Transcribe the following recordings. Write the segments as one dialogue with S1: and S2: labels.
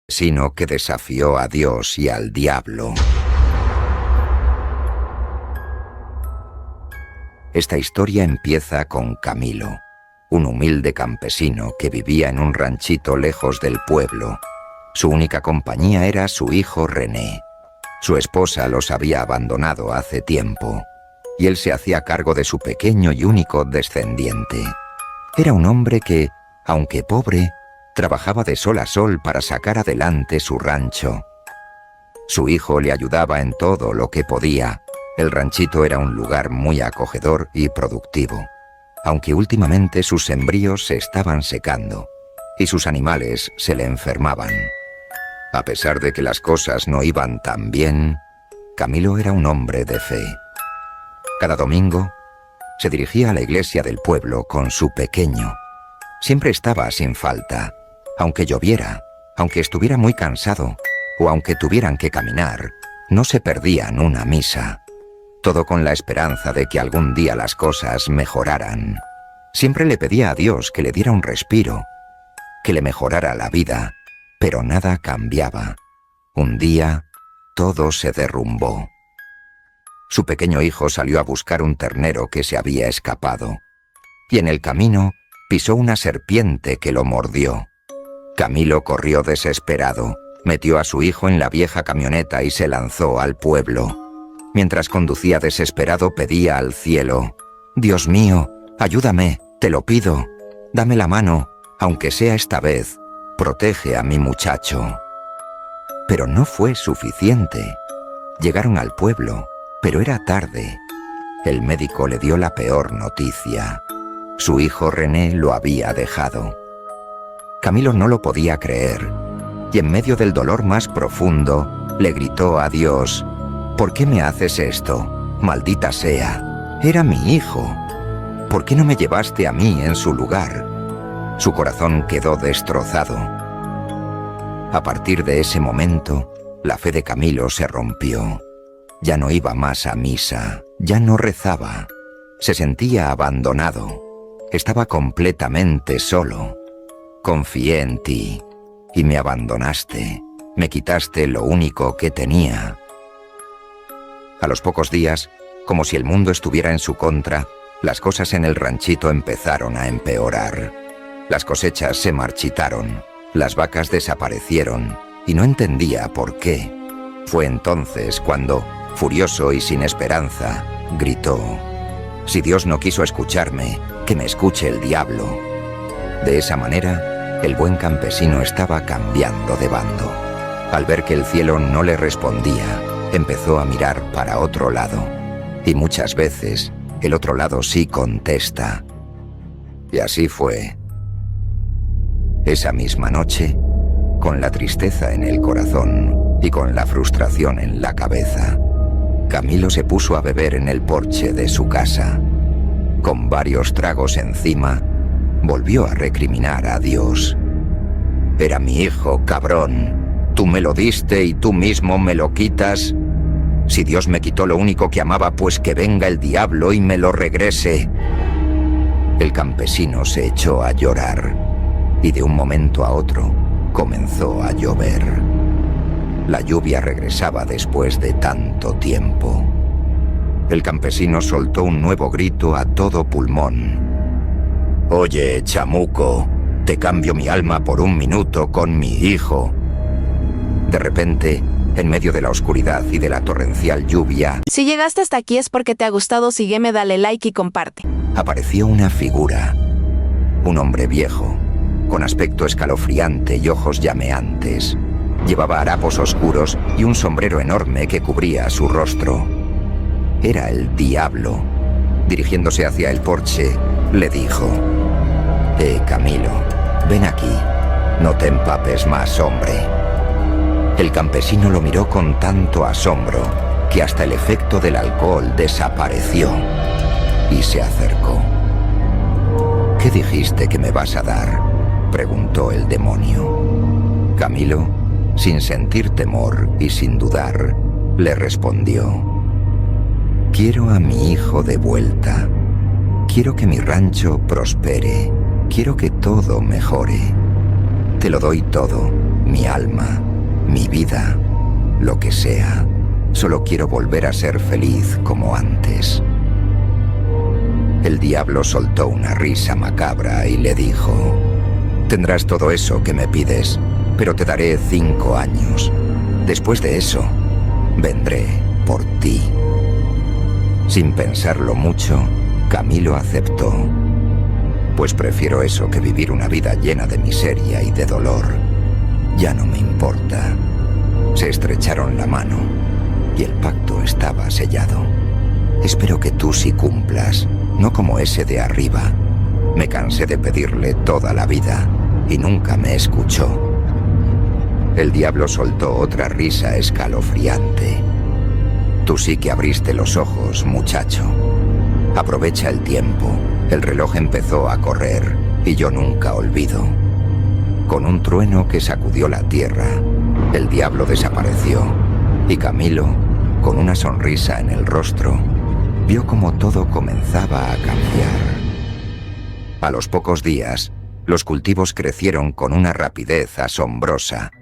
S1: sino que desafió a Dios y al diablo. Esta historia empieza con Camilo, un humilde campesino que vivía en un ranchito lejos del pueblo. Su única compañía era su hijo René. Su esposa los había abandonado hace tiempo, y él se hacía cargo de su pequeño y único descendiente. Era un hombre que, aunque pobre, trabajaba de sol a sol para sacar adelante su rancho. Su hijo le ayudaba en todo lo que podía. El ranchito era un lugar muy acogedor y productivo, aunque últimamente sus sembríos se estaban secando y sus animales se le enfermaban. A pesar de que las cosas no iban tan bien, Camilo era un hombre de fe. Cada domingo se dirigía a la iglesia del pueblo con su pequeño. Siempre estaba sin falta, aunque lloviera, aunque estuviera muy cansado o aunque tuvieran que caminar, no se perdían una misa. Todo con la esperanza de que algún día las cosas mejoraran. Siempre le pedía a Dios que le diera un respiro, que le mejorara la vida, pero nada cambiaba. Un día, todo se derrumbó. Su pequeño hijo salió a buscar un ternero que se había escapado, y en el camino pisó una serpiente que lo mordió. Camilo corrió desesperado, metió a su hijo en la vieja camioneta y se lanzó al pueblo. Mientras conducía desesperado pedía al cielo: «Dios mío, ayúdame, te lo pido. Dame la mano, aunque sea esta vez. Protege a mi muchacho». Pero no fue suficiente. Llegaron al pueblo, pero era tarde. El médico le dio la peor noticia. Su hijo René lo había dejado. Camilo no lo podía creer, y en medio del dolor más profundo, le gritó a Dios: «¿Por qué me haces esto? Maldita sea. Era mi hijo. ¿Por qué no me llevaste a mí en su lugar?». Su corazón quedó destrozado. A partir de ese momento, la fe de Camilo se rompió. Ya no iba más a misa, ya no rezaba. Se sentía abandonado. Estaba completamente solo. «Confié en ti, y me abandonaste. Me quitaste lo único que tenía». A los pocos días, como si el mundo estuviera en su contra, las cosas en el ranchito empezaron a empeorar. Las cosechas se marchitaron, las vacas desaparecieron, y no entendía por qué. Fue entonces cuando, furioso y sin esperanza, gritó: «Si Dios no quiso escucharme, que me escuche el diablo». De esa manera, el buen campesino estaba cambiando de bando. Al ver que el cielo no le respondía, empezó a mirar para otro lado. Y muchas veces, el otro lado sí contesta. Y así fue. Esa misma noche, con la tristeza en el corazón y con la frustración en la cabeza, Camilo se puso a beber en el porche de su casa. Con varios tragos encima, volvió a recriminar a Dios. «Era mi hijo, cabrón. Tú me lo diste y tú mismo me lo quitas. Si Dios me quitó lo único que amaba, pues que venga el diablo y me lo regrese». El campesino se echó a llorar, y de un momento a otro comenzó a llover. La lluvia regresaba después de tanto tiempo. El campesino soltó un nuevo grito a todo pulmón: «Oye, chamuco, te cambio mi alma por un minuto con mi hijo». De repente, en medio de la oscuridad y de la torrencial lluvia...
S2: Si llegaste hasta aquí es porque te ha gustado, sígueme, dale like y comparte.
S1: Apareció una figura. Un hombre viejo, con aspecto escalofriante y ojos llameantes. Llevaba harapos oscuros y un sombrero enorme que cubría su rostro. Era el diablo. Dirigiéndose hacia el porche, le dijo: Camilo, ven aquí. No te empapes más, hombre». El campesino lo miró con tanto asombro que hasta el efecto del alcohol desapareció y se acercó. «¿Qué dijiste que me vas a dar?», preguntó el demonio. Camilo, sin sentir temor y sin dudar, le respondió: «Quiero a mi hijo de vuelta. Quiero que mi rancho prospere. Quiero que todo mejore. Te lo doy todo, mi alma, mi vida, lo que sea. Solo quiero volver a ser feliz como antes. El diablo soltó una risa macabra y le dijo: tendrás todo eso que me pides, pero te daré 5 años. Después de eso, vendré por ti. Sin pensarlo mucho, Camilo aceptó. Pues prefiero eso que vivir una vida llena de miseria y de dolor. Ya no me importa. Se estrecharon la mano y el pacto estaba sellado. Espero que tú sí cumplas, no como ese de arriba. Me cansé de pedirle toda la vida y nunca me escuchó. El diablo soltó otra risa escalofriante. Tú sí que abriste los ojos, muchacho. Aprovecha el tiempo. El reloj empezó a correr y yo nunca olvido. Con un trueno que sacudió la tierra, el diablo desapareció y Camilo, con una sonrisa en el rostro, vio cómo todo comenzaba a cambiar. A los pocos días, los cultivos crecieron con una rapidez asombrosa.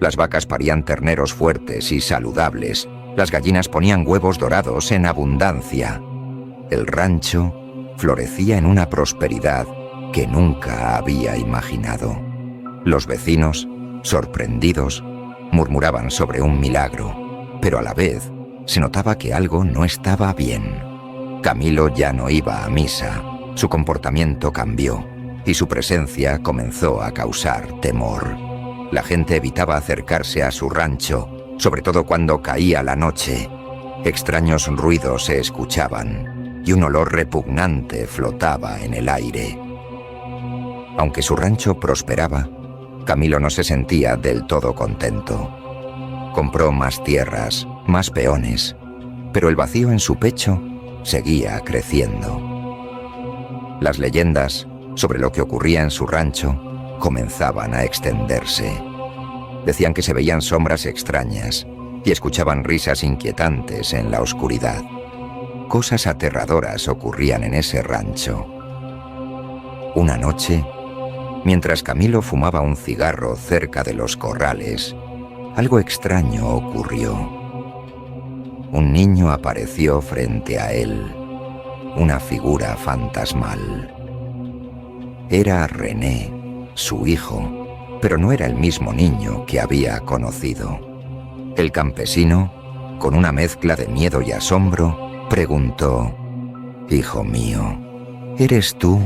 S1: Las vacas parían terneros fuertes y saludables. Las gallinas ponían huevos dorados en abundancia. El rancho florecía en una prosperidad que nunca había imaginado. Los vecinos, sorprendidos, murmuraban sobre un milagro, pero a la vez se notaba que algo no estaba bien. Camilo ya no iba a misa, su comportamiento cambió y su presencia comenzó a causar temor. La gente evitaba acercarse a su rancho, sobre todo cuando caía la noche. Extraños ruidos se escuchaban y un olor repugnante flotaba en el aire. Aunque su rancho prosperaba, Camilo no se sentía del todo contento. Compró más tierras, más peones, pero el vacío en su pecho seguía creciendo. Las leyendas sobre lo que ocurría en su rancho comenzaban a extenderse. Decían que se veían sombras extrañas y escuchaban risas inquietantes en la oscuridad. Cosas aterradoras ocurrían en ese rancho. Una noche, mientras Camilo fumaba un cigarro cerca de los corrales, algo extraño ocurrió. Un niño apareció frente a él, una figura fantasmal. Era René, su hijo, pero no era el mismo niño que había conocido. El campesino, con una mezcla de miedo y asombro, preguntó: «Hijo mío, ¿eres tú?».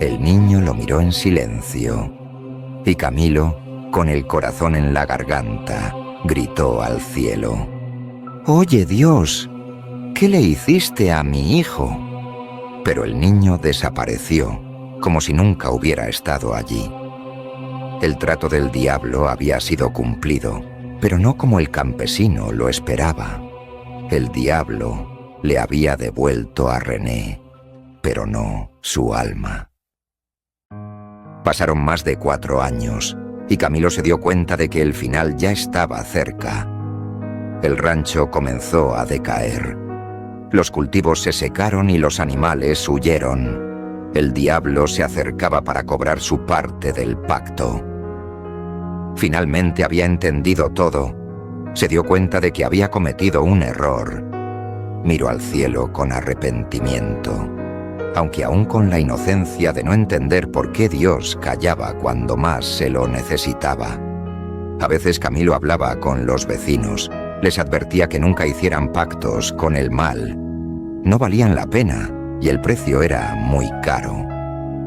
S1: El niño lo miró en silencio y Camilo, con el corazón en la garganta, gritó al cielo: «¡Oye, Dios! ¿Qué le hiciste a mi hijo?». Pero el niño desapareció, como si nunca hubiera estado allí. El trato del diablo había sido cumplido, pero no como el campesino lo esperaba. El diablo le había devuelto a René, pero no su alma. Pasaron más de 4 años y Camilo se dio cuenta de que el final ya estaba cerca. El rancho comenzó a decaer. Los cultivos se secaron y los animales huyeron. El diablo se acercaba para cobrar su parte del pacto. Finalmente había entendido todo. Se dio cuenta de que había cometido un error. Miró al cielo con arrepentimiento, aunque aún con la inocencia de no entender por qué Dios callaba cuando más se lo necesitaba. A veces Camilo hablaba con los vecinos, les advertía que nunca hicieran pactos con el mal. No valían la pena y el precio era muy caro.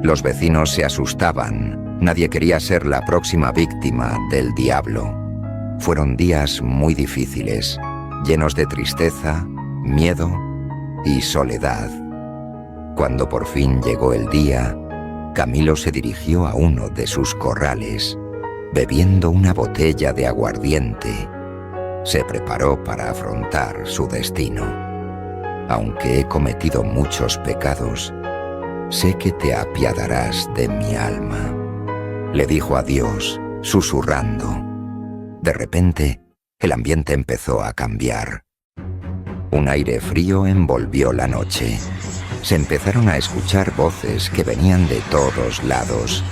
S1: Los vecinos se asustaban, nadie quería ser la próxima víctima del diablo. Fueron días muy difíciles, llenos de tristeza, miedo y soledad. Cuando por fin llegó el día, Camilo se dirigió a uno de sus corrales. Bebiendo una botella de aguardiente, se preparó para afrontar su destino. Aunque he cometido muchos pecados, sé que te apiadarás de mi alma, le dijo a Dios, susurrando. De repente, el ambiente empezó a cambiar. Un aire frío envolvió la noche. Se empezaron a escuchar voces que venían de todos lados.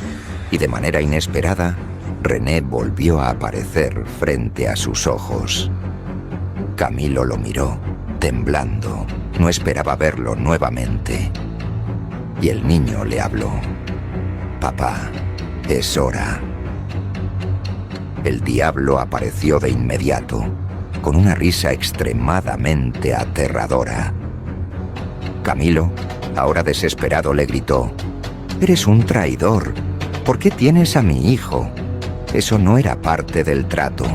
S1: y de manera inesperada, René volvió a aparecer frente a sus ojos. Camilo lo miró, temblando. No esperaba verlo nuevamente. Y el niño le habló. «Papá, es hora». El diablo apareció de inmediato, con una risa extremadamente aterradora. Camilo, ahora desesperado, le gritó: «Eres un traidor. ¿Por qué tienes a mi hijo? Eso no era parte del trato».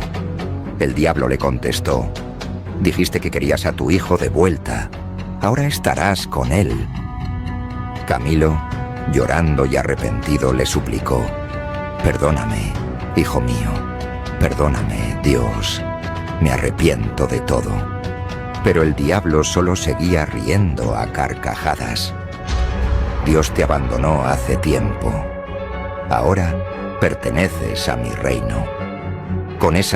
S1: El diablo le contestó: «Dijiste que querías a tu hijo de vuelta. Ahora estarás con él». Camilo, llorando y arrepentido, le suplicó: «Perdóname, hijo mío. Perdóname, Dios. Me arrepiento de todo». Pero el diablo solo seguía riendo a carcajadas. «Dios te abandonó hace tiempo. Ahora perteneces a mi reino». Con esa